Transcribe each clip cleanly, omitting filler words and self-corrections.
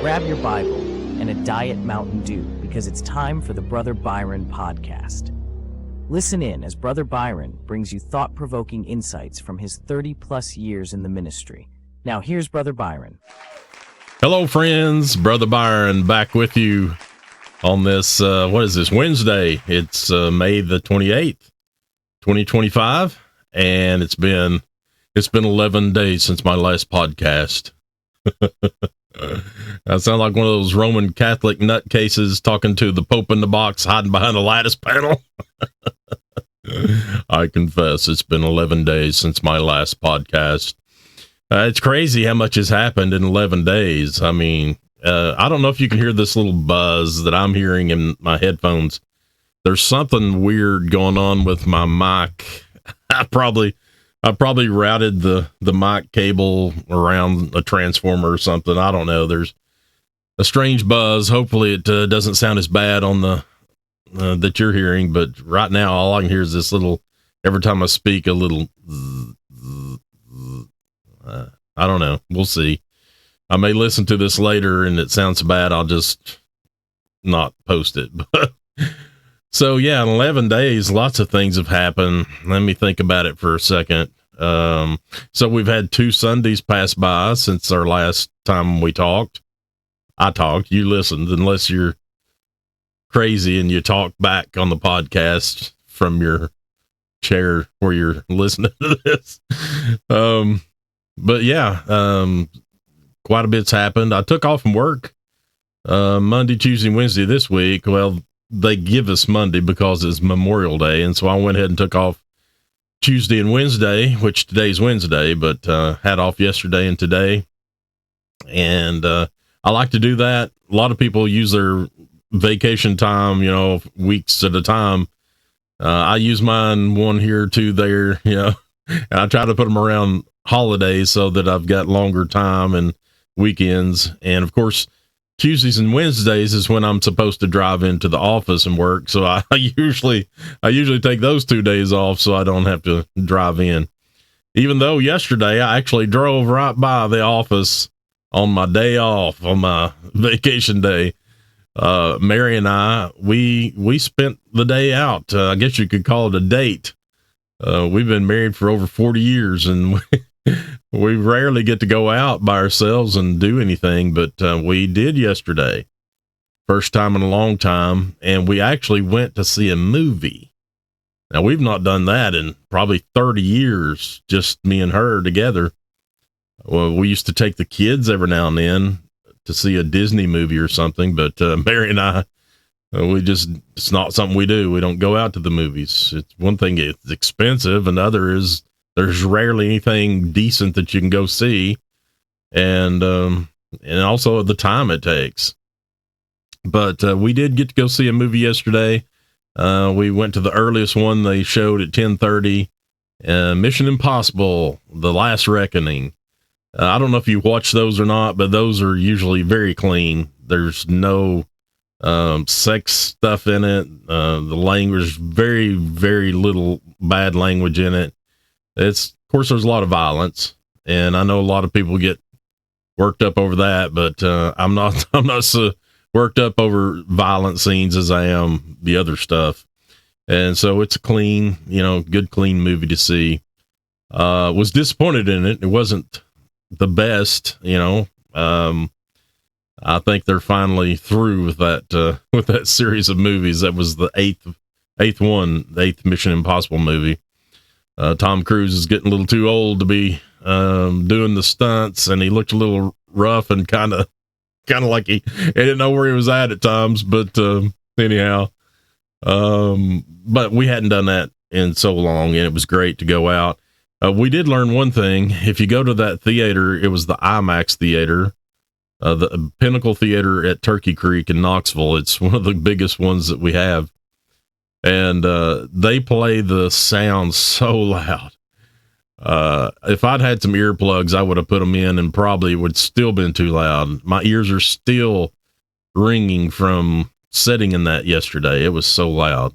Grab your Bible and a Diet Mountain Dew because it's time for the Brother Byron podcast. Listen in as Brother Byron brings you thought-provoking insights from his 30-plus years in the ministry. Now here's Brother Byron. Hello, friends. Brother Byron back with you on this, Wednesday. It's May the 28th, 2025, and it's been 11 days since my last podcast. I sound like one of those Roman Catholic nutcases talking to the Pope in the box hiding behind a lattice panel. I confess, it's been 11 days since my last podcast. It's crazy how much has happened in 11 days. I mean, I don't know if you can hear this little buzz that I'm hearing in my headphones. There's something weird going on with my mic. I probably routed the mic cable around a transformer or something. I don't know. There's a strange buzz. Hopefully it doesn't sound as bad on the that you're hearing, but right now all I can hear is this little, every time I speak, a little I don't know. We'll see. I may listen to this later and it sounds bad. I'll just not post it. So yeah, in 11 days, lots of things have happened. Let me think about it for a second. So we've had 2 Sundays pass by since our last time we talked. I talked, you listened, unless you're crazy and you talk back on the podcast from your chair where you're listening to this. But yeah, quite a bit's happened. I took off from work, Monday, Tuesday, Wednesday this week. Well, they give us Monday because it's Memorial Day. And so I went ahead and took off Tuesday and Wednesday, which today's Wednesday, but, had off yesterday and today. And, I like to do that. A lot of people use their vacation time, weeks at a time. I use mine 1 here, 2 there, and I try to put them around holidays so that I've got longer time and weekends. And of course, Tuesdays and Wednesdays is when I'm supposed to drive into the office and work. So I usually take those 2 days off so I don't have to drive in. Even though yesterday I actually drove right by the office on my day off, on my vacation day. Mary and I, we spent the day out. I guess you could call it a date. We've been married for over 40 years and we rarely get to go out by ourselves and do anything, but we did yesterday. First time in a long time. And we actually went to see a movie. Now, we've not done that in probably 30 years, just me and her together. Well, we used to take the kids every now and then to see a Disney movie or something, but Mary and I, it's not something we do. We don't go out to the movies. It's one thing, it's expensive, and the other is there's rarely anything decent that you can go see. And also the time it takes. But we did get to go see a movie yesterday. We went to the earliest one they showed at 10:30, Mission Impossible, The Last Reckoning. I don't know if you watch those or not, but those are usually very clean. There's no sex stuff in it. The language, very, very little bad language in it. Of course, there's a lot of violence, and I know a lot of people get worked up over that, but I'm not so worked up over violent scenes as I am the other stuff. And so it's a clean, good, clean movie to see. Was disappointed in it. It wasn't the best, I think they're finally through with that series of movies. That was the eighth Mission Impossible movie. Tom Cruise is getting a little too old to be doing the stunts, and he looked a little rough and kind of like he didn't know where he was at times. But anyhow, but we hadn't done that in so long, and it was great to go out. We did learn one thing. If you go to that theater, it was the IMAX theater, the Pinnacle Theater at Turkey Creek in Knoxville. It's one of the biggest ones that we have. And they play the sound so loud. If I'd had some earplugs, I would have put them in and probably would still been too loud. My ears are still ringing from sitting in that yesterday. It was so loud.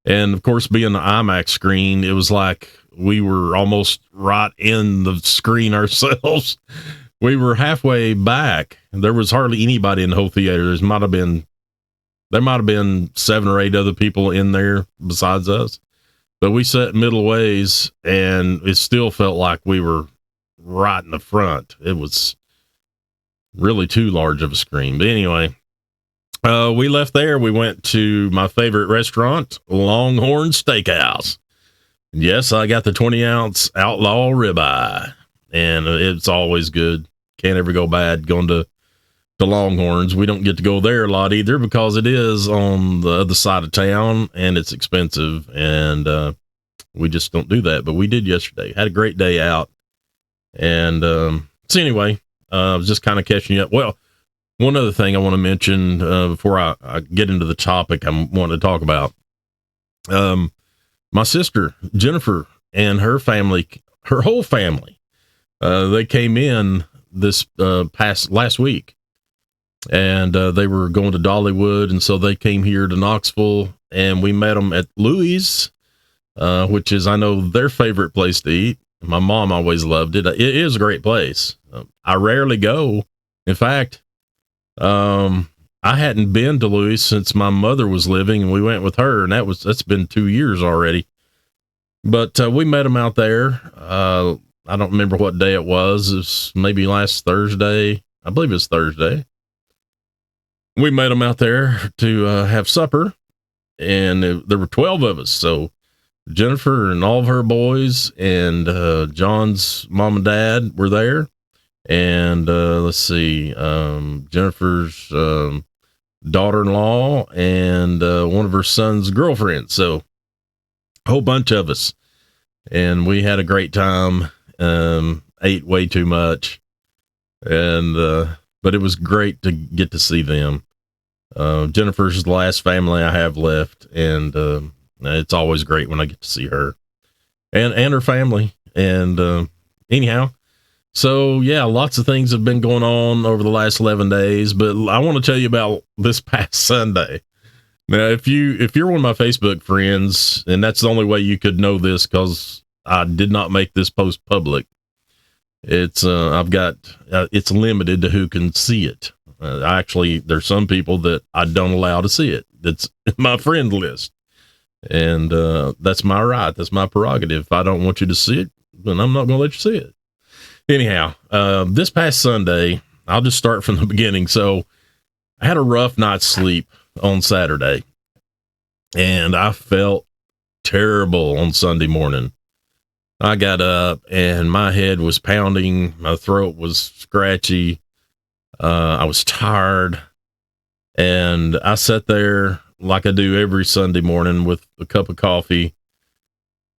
And of course, being the IMAX screen, it was like we were almost right in the screen ourselves. we were halfway back. There was hardly anybody in the whole theater. There might have been 7 or 8 other people in there besides us, but we sat middle ways, and it still felt like we were right in the front. It was really too large of a screen. But anyway, we left there. We went to my favorite restaurant, Longhorn Steakhouse. Yes, I got the 20-ounce outlaw ribeye, and it's always good. Can't ever go bad going to Longhorns. We don't get to go there a lot either because it is on the other side of town and it's expensive, and we just don't do that. But we did yesterday. Had a great day out. And so anyway, I was just kind of catching up. Well, one other thing I want to mention before I get into the topic I'm wanting to talk about. My sister, Jennifer, and her family, her whole family, they came in this last week. And they were going to Dollywood, and so they came here to Knoxville, and we met them at Louis', which is, I know, their favorite place to eat. My mom always loved it. It is a great place. I rarely go. In fact, I hadn't been to Louis since my mother was living, and we went with her, and that's been 2 years already. But we met them out there. I don't remember what day it was. It was maybe last Thursday. I believe it's Thursday. We met them out there to have supper, and there were 12 of us. So Jennifer and all of her boys and John's mom and dad were there. And let's see, Jennifer's daughter-in-law and one of her son's girlfriends. So a whole bunch of us. And we had a great time, ate way too much. And but it was great to get to see them. Jennifer's the last family I have left, and it's always great when I get to see her and her family. And anyhow, so yeah, lots of things have been going on over the last 11 days, but I want to tell you about this past Sunday. Now, if you're one of my Facebook friends, and that's the only way you could know this, because I did not make this post public. It's it's limited to who can see it. Actually, there's some people that I don't allow to see it. It's my friend list, and that's my right. That's my prerogative. If I don't want you to see it, then I'm not going to let you see it. Anyhow, this past Sunday, I'll just start from the beginning. So I had a rough night's sleep on Saturday, and I felt terrible on Sunday morning. I got up and my head was pounding. My throat was scratchy. I was tired, and I sat there like I do every Sunday morning with a cup of coffee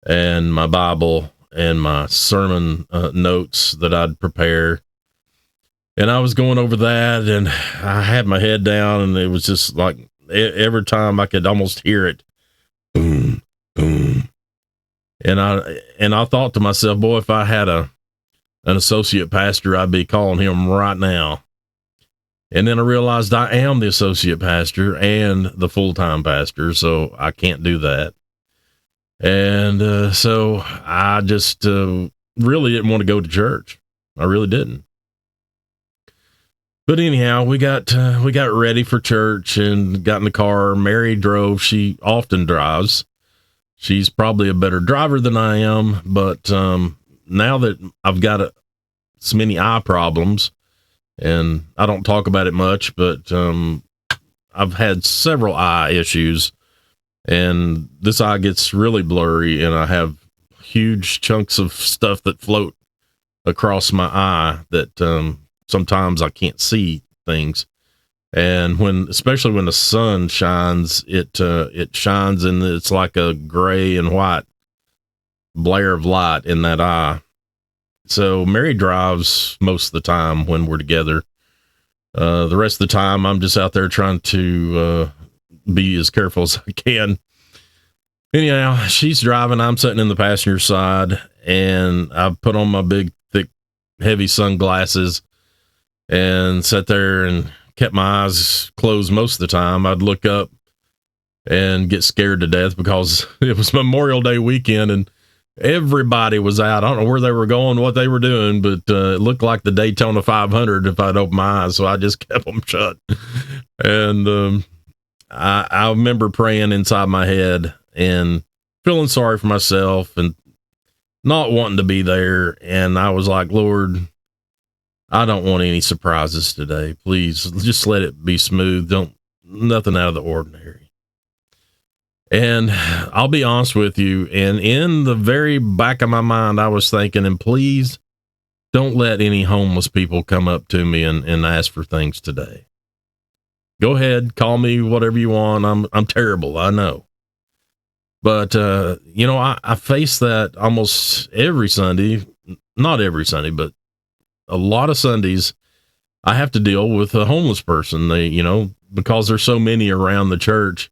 and my Bible and my sermon notes that I'd prepare. And I was going over that, and I had my head down, and it was just like every time I could almost hear it. Boom, boom. And I thought to myself, boy, if I had an associate pastor, I'd be calling him right now. And then I realized I am the associate pastor and the full-time pastor, so I can't do that. And so I just really didn't want to go to church. I really didn't. But anyhow, we got ready for church and got in the car. Mary drove. She often drives. She's probably a better driver than I am, but now that I've got so many eye problems, and I don't talk about it much, but I've had several eye issues, and this eye gets really blurry, and I have huge chunks of stuff that float across my eye that sometimes I can't see things. And especially when the sun shines, it shines, and it's like a gray and white blare of light in that eye. So Mary drives most of the time when we're together. The rest of the time, I'm just out there trying to be as careful as I can. Anyhow, she's driving. I'm sitting in the passenger side, and I put on my big, thick, heavy sunglasses and sat there and kept my eyes closed most of the time. I'd look up and get scared to death because it was Memorial Day weekend, and everybody was out. I don't know where they were going, what they were doing, but it looked like the Daytona 500 if I'd opened my eyes. So I just kept them shut. And I remember praying inside my head and feeling sorry for myself and not wanting to be there. And I was like, Lord, I don't want any surprises today. Please just let it be smooth. Nothing out of the ordinary. And I'll be honest with you. And in the very back of my mind, I was thinking, and please don't let any homeless people come up to me and ask for things today. Go ahead, call me whatever you want. I'm terrible, I know. But, I face that almost every Sunday, not every Sunday, but a lot of Sundays. I have to deal with a homeless person. Because there's so many around the church.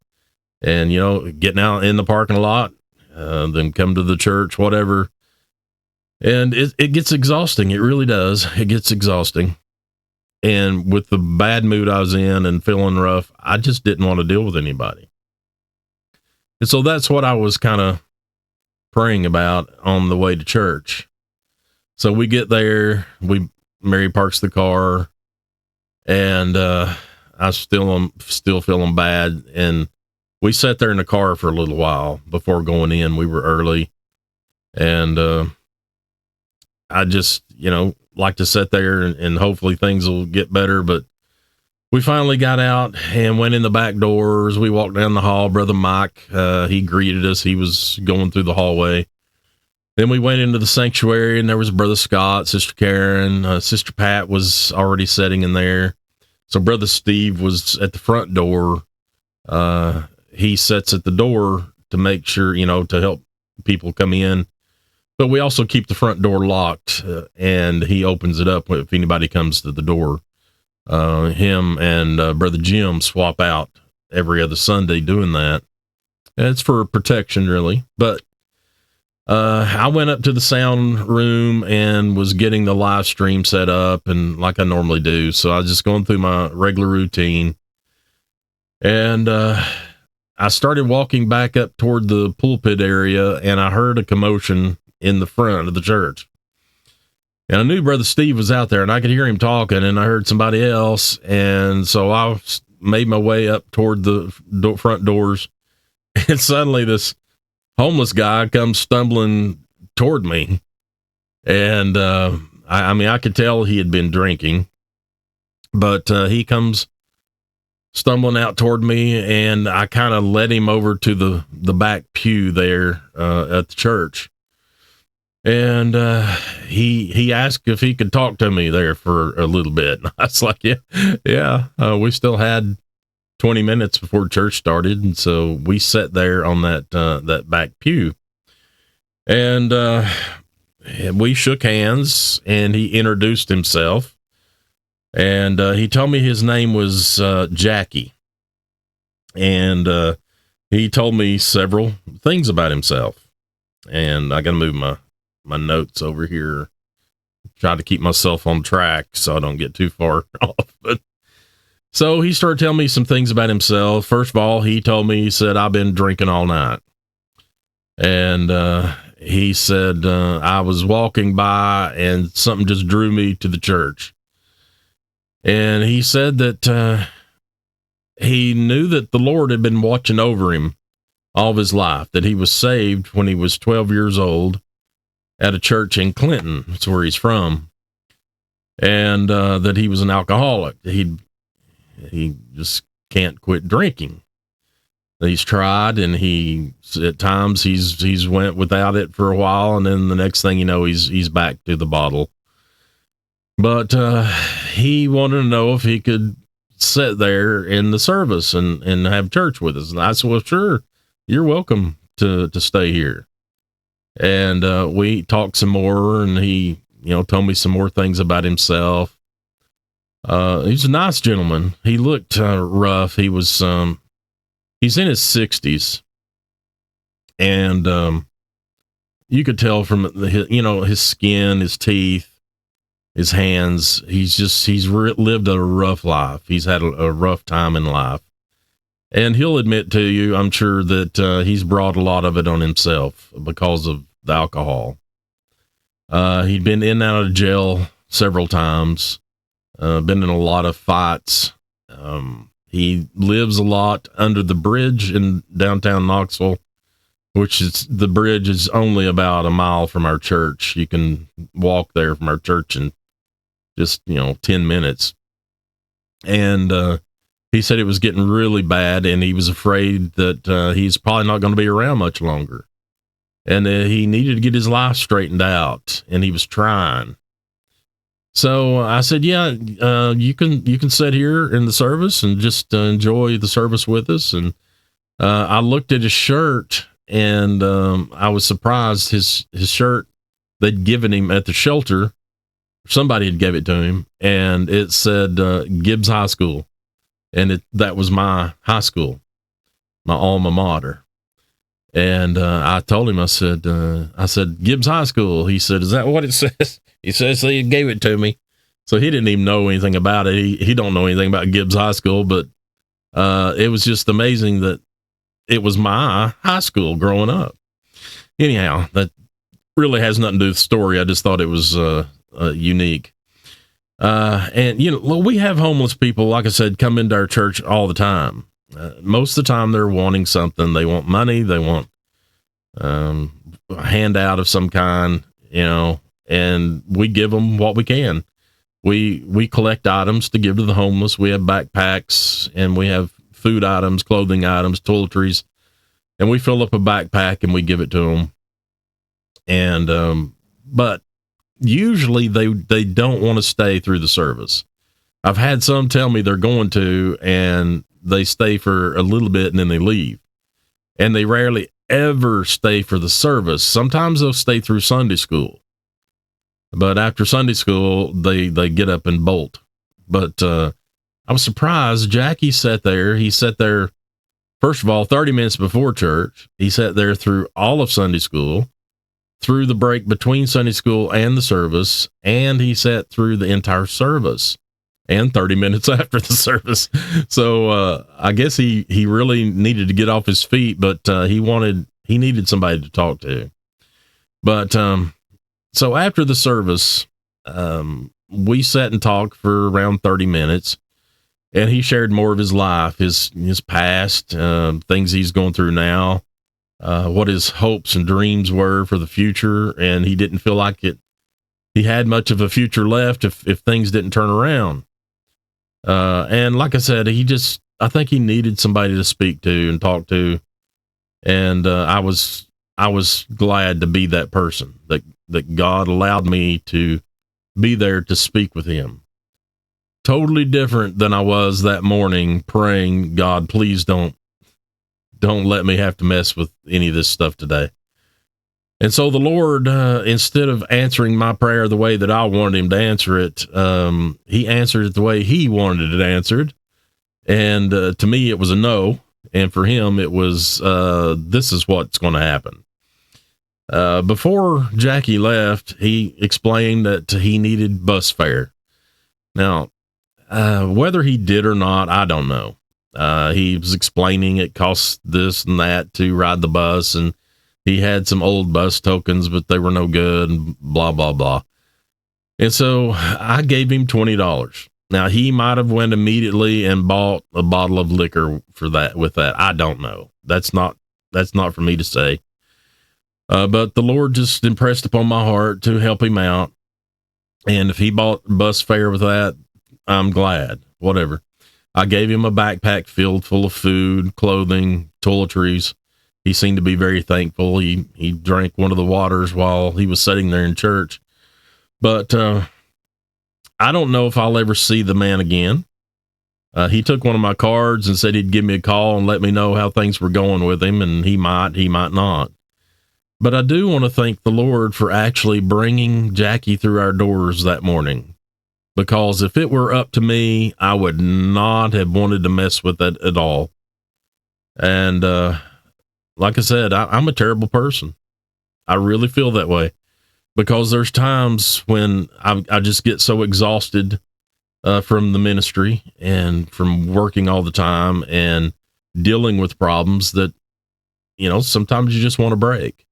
And, getting out in the parking lot, then come to the church, whatever. And it gets exhausting. It really does. It gets exhausting. And with the bad mood I was in and feeling rough, I just didn't want to deal with anybody. And so that's what I was kind of praying about on the way to church. So we get there, Mary parks the car, and I still feeling bad. And we sat there in the car for a little while before going in. We were early, and I just, like to sit there and hopefully things will get better. But we finally got out and went in the back doors. We walked down the hall. Brother Mike, he greeted us. He was going through the hallway. Then we went into the sanctuary, and there was Brother Scott, Sister Karen, Sister Pat was already sitting in there. So Brother Steve was at the front door. He sits at the door to make sure, to help people come in. But we also keep the front door locked, and he opens it up if anybody comes to the door. Him and Brother Jim swap out every other Sunday doing that. And it's for protection, really. But I went up to the sound room and was getting the live stream set up, and like I normally do. So I was just going through my regular routine. And I started walking back up toward the pulpit area, and I heard a commotion in the front of the church. And I knew Brother Steve was out there, and I could hear him talking, and I heard somebody else. And so I made my way up toward the front doors, and suddenly this homeless guy comes stumbling toward me. And I could tell he had been drinking, but he comes stumbling out toward me, and I kind of led him over to the back pew there at the church. And he asked if he could talk to me there for a little bit. And I was like, yeah. We still had 20 minutes before church started, and so we sat there on that back pew. And we shook hands, and he introduced himself. And he told me his name was Jackie. And he told me several things about himself. And I got to move my notes over here, try to keep myself on track so I don't get too far off. But so he started telling me some things about himself. First of all, he said, I've been drinking all night. And he said, I was walking by and something just drew me to the church. And he said that he knew that the Lord had been watching over him all of his life, that he was saved when he was 12 years old at a church in Clinton. That's where he's from. And that he was an alcoholic. He just can't quit drinking. He's tried, and at times he's went without it for a while, and then the next thing you know, he's back to the bottle. But he wanted to know if he could sit there in the service and have church with us. And I said, well, sure, you're welcome to stay here. And we talked some more, and he, told me some more things about himself. He's a nice gentleman. He looked rough. He was, he's in his 60s, and you could tell from his skin, his teeth, his hands. He's lived a rough life. He's had a rough time in life. And he'll admit to you, I'm sure, that he's brought a lot of it on himself because of the alcohol. He'd been in and out of jail several times, been in a lot of fights. He lives a lot under the bridge in downtown Knoxville, which is, the bridge is only about a mile from our church. You can walk there from our church in just, 10 minutes. And, he said it was getting really bad, and he was afraid that, he's probably not going to be around much longer. And he needed to get his life straightened out, and he was trying. So I said, yeah, you can sit here in the service and just enjoy the service with us. And I looked at his shirt, and I was surprised. His shirt, they'd given him at the shelter. Somebody had gave it to him, and it said Gibbs High School. And that was my high school, my alma mater. And I told him, I said, Gibbs High School. He said, is that what it says? He says he gave it to me. So he didn't even know anything about it. He don't know anything about Gibbs High School, but it was just amazing that it was my high school growing up. Anyhow, that really has nothing to do with the story. I just thought it was unique. And we have homeless people, like I said, come into our church all the time. Most of the time they're wanting something. They want money. They want a handout of some kind, and we give them what we can. We collect items to give to the homeless. We have backpacks, and we have food items, clothing items, toiletries, and we fill up a backpack and we give it to them. And, but usually they don't want to stay through the service. I've had some tell me they're going to, and they stay for a little bit and then they leave. And they rarely ever stay for the service. Sometimes they'll stay through Sunday school, but after Sunday school, they get up and bolt. But, I was surprised. Jackie sat there. He sat there, first of all, 30 minutes before church. He sat there through all of Sunday school, through the break between Sunday school and the service, and he sat through the entire service and 30 minutes after the service. So I guess he really needed to get off his feet, but he needed somebody to talk to. But so after the service, we sat and talked for around 30 minutes, and he shared more of his life, his past, things he's going through now, what his hopes and dreams were for the future. And he didn't feel like he had much of a future left if things didn't turn around. And like I said, I think he needed somebody to speak to and talk to. And, I was glad to be that person that God allowed me to be there to speak with him. Totally different than I was that morning praying, God, please don't let me have to mess with any of this stuff today. And so the Lord, instead of answering my prayer the way that I wanted him to answer it, he answered it the way he wanted it answered. And to me, it was a no. And for him, it was, this is what's going to happen. Before Jackie left, he explained that he needed bus fare. Now, whether he did or not, I don't know. He was explaining it costs this and that to ride the bus, and he had some old bus tokens, but they were no good, and blah, blah, blah. And so I gave him $20. Now, he might have went immediately and bought a bottle of liquor with that. I don't know. That's not for me to say. But the Lord just impressed upon my heart to help him out. And if he bought bus fare with that, I'm glad, whatever. I gave him a backpack filled full of food, clothing, toiletries. He seemed to be very thankful. He drank one of the waters while he was sitting there in church. But I don't know if I'll ever see the man again. He took one of my cards and said he'd give me a call and let me know how things were going with him, and he might not. But I do want to thank the Lord for actually bringing Jackie through our doors that morning. Because if it were up to me, I would not have wanted to mess with that at all. And like I said, I'm a terrible person. I really feel that way. Because there's times when I just get so exhausted from the ministry and from working all the time and dealing with problems that, sometimes you just want to break.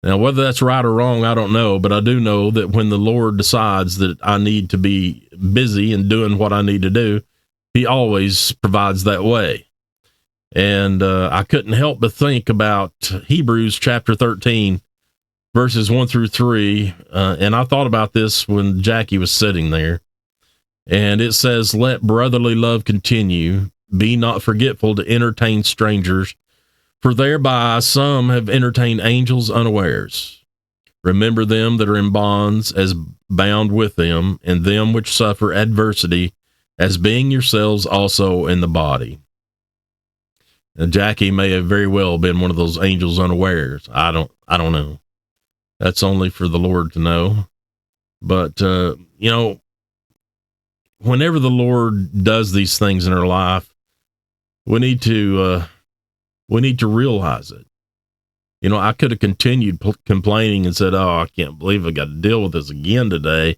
Now, whether that's right or wrong, I don't know, but I do know that when the Lord decides that I need to be busy and doing what I need to do, he always provides that way. And I couldn't help but think about Hebrews chapter 13, verses 1 through 3. And I thought about this when Jackie was sitting there. And it says, "Let brotherly love continue. Be not forgetful to entertain strangers, for thereby some have entertained angels unawares. Remember them that are in bonds as bound with them, and them which suffer adversity, as being yourselves also in the body." Now, Jackie may have very well been one of those angels unawares. I don't know. That's only for the Lord to know. But, whenever the Lord does these things in our life, we need to realize it. I could have continued complaining and said, "Oh, I can't believe I got to deal with this again today."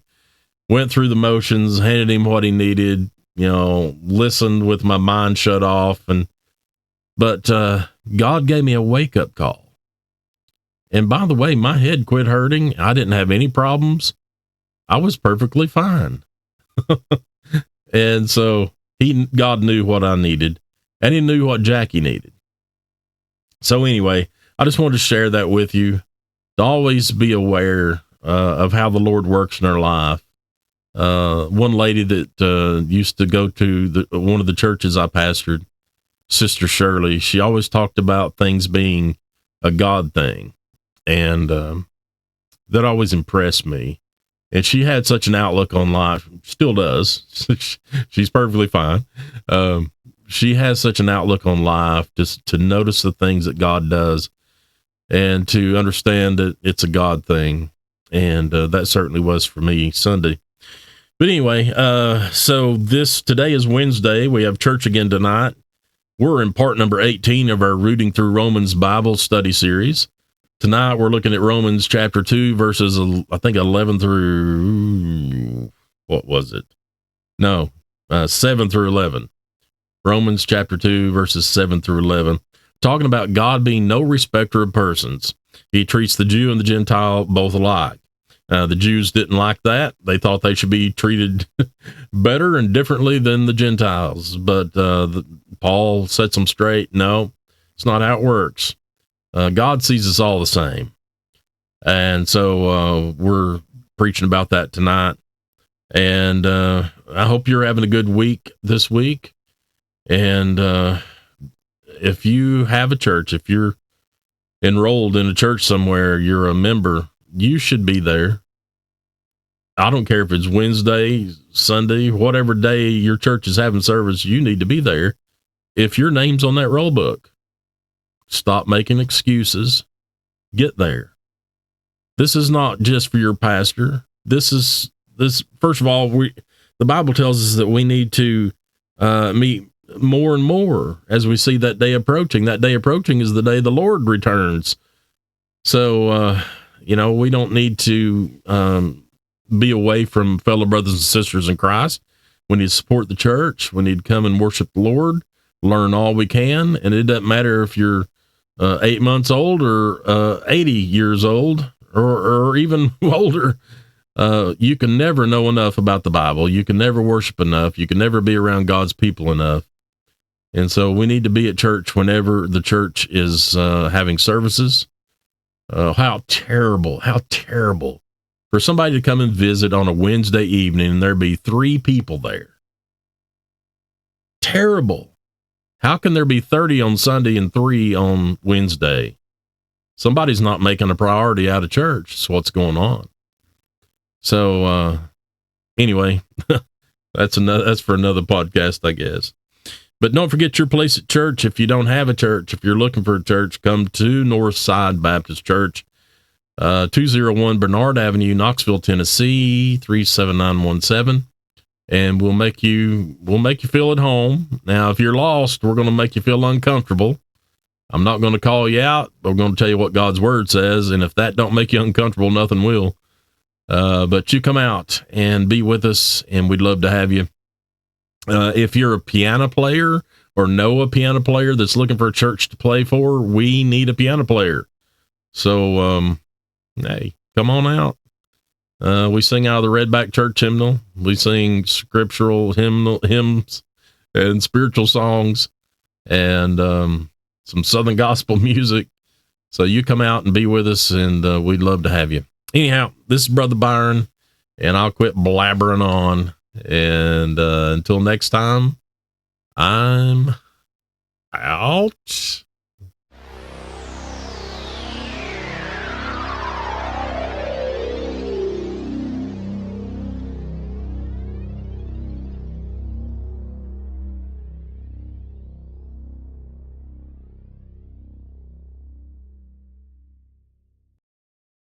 Went through the motions, handed him what he needed, listened with my mind shut off. But God gave me a wake up call. And by the way, my head quit hurting. I didn't have any problems. I was perfectly fine. And so God knew what I needed, and he knew what Jackie needed. So anyway, I just wanted to share that with you, to always be aware of how the Lord works in our life. One lady that used to go to one of the churches I pastored, Sister Shirley, she always talked about things being a God thing. And that always impressed me. And she had such an outlook on life, still does. She's perfectly fine. She has such an outlook on life, just to notice the things that God does and to understand that it's a God thing. And that certainly was for me Sunday. But anyway, so today is Wednesday. We have church again tonight. We're in part number 18 of our Rooting Through Romans Bible study series. Tonight, we're looking at Romans chapter 2, verses, I think, 11 through, 7 through 11. Romans chapter 2, verses 7 through 11. Talking about God being no respecter of persons. He treats the Jew and the Gentile both alike. The Jews didn't like that. They thought they should be treated better and differently than the Gentiles. But Paul sets them straight. No, it's not how it works. God sees us all the same. And so we're preaching about that tonight. And I hope you're having a good week this week. And if you have a church, if you're enrolled in a church somewhere, you're a member, you should be there. I don't care if it's Wednesday, Sunday, whatever day your church is having service, you need to be there. If your name's on that roll book, stop making excuses. Get there. This is not just for your pastor. This first of all, the Bible tells us that we need to meet more and more as we see that day approaching. That day approaching is the day the Lord returns. So, we don't need to be away from fellow brothers and sisters in Christ. We need to support the church. We need to come and worship the Lord, learn all we can. And it doesn't matter if you're 8 months old or 80 years old or even older. You can never know enough about the Bible. You can never worship enough. You can never be around God's people enough. And so we need to be at church whenever the church is having services. How terrible for somebody to come and visit on a Wednesday evening and there be 3 people there. Terrible. How can there be 30 on Sunday and 3 on Wednesday? Somebody's not making a priority out of church. That's what's going on. So, anyway, that's for another podcast, I guess. But don't forget your place at church. If you don't have a church, if you're looking for a church, come to Northside Baptist Church, 201 Bernard Avenue, Knoxville, Tennessee, 37917. And we'll make you feel at home. Now, if you're lost, we're going to make you feel uncomfortable. I'm not going to call you out. We're going to tell you what God's word says. And if that don't make you uncomfortable, nothing will. But you come out and be with us, and we'd love to have you. If you're a piano player or know a piano player that's looking for a church to play for, we need a piano player. So, hey, come on out. We sing out of the Redback Church hymnal. We sing scriptural hymns and spiritual songs and some Southern gospel music. So you come out and be with us, and we'd love to have you. Anyhow, this is Brother Byron, and I'll quit blabbering on. And until next time, I'm out.